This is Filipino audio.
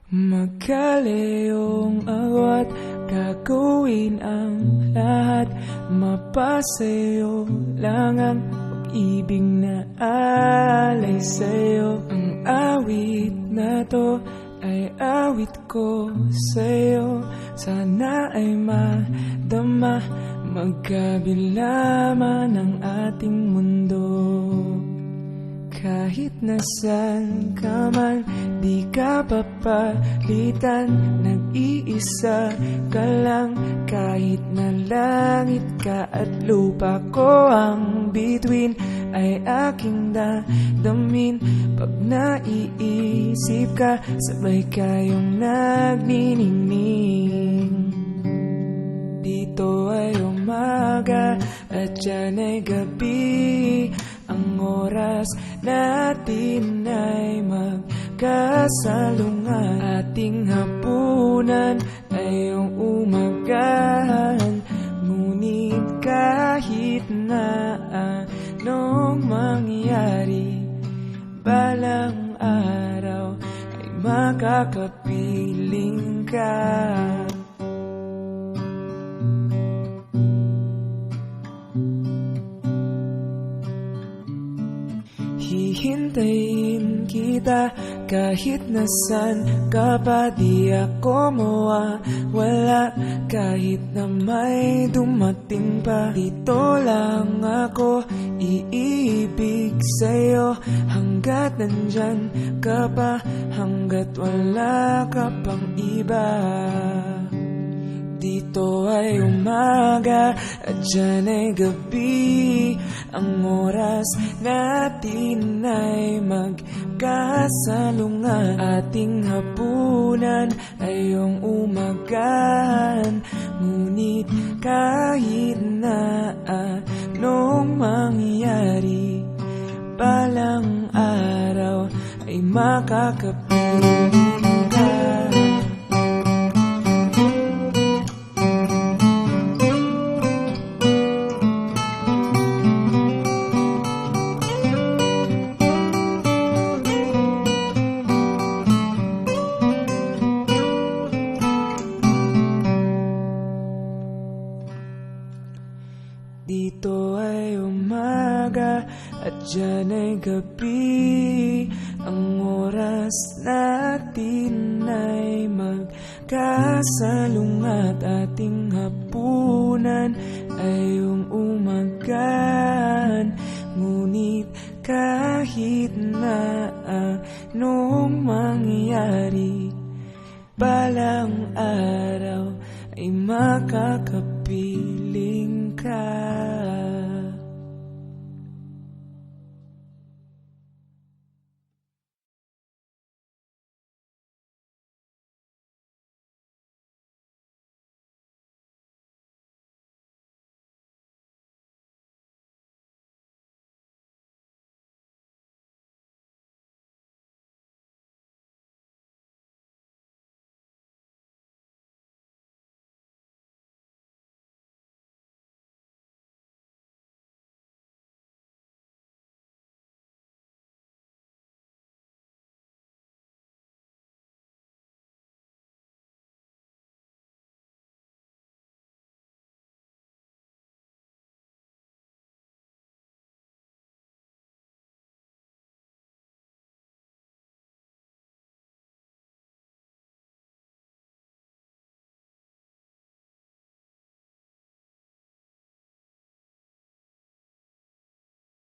Magkaleyong agwat, gagawin ang lahat. Mapasayo lang ang pag-ibig na alay sa'yo. Ang awit na to ay awit ko sa'yo. Sana ay madama, magkabila man ang ating mundo. Kahit nasan ka man, di ka papalitan. Nag-iisa ka lang, kahit na langit ka at lupa ko ang bituin ay aking dadamin. Pag naiisip ka, sabay kayong nagniningning. Dito ay umaga at dyan ay gabi. Ang oras natin ay magkasalungan. Ating hapunan ay iyong umagahan. Ngunit kahit na anong mangyari, balang araw ay makakapiling ka. Hihintayin kita kahit nasan ka pa. Di ako mawawala kahit na may dumating pa. Dito lang ako iibig sa'yo hanggat nandyan ka pa, hanggat wala ka pang iba. Dito ay umaga at dyan ay gabi. Ang oras natin ay magkasalungan. Ating hapunan ay iyong umagahan. Ngunit kahit na anong mangyari, balang araw ay makakapiling ka. Dito ay umaga at dyan ay gabi. Ang oras natin ay magkasalungat. Ating hapunan ay iyong umagahan. Ngunit kahit na anong mangyari, balang araw ay makakapiling ka.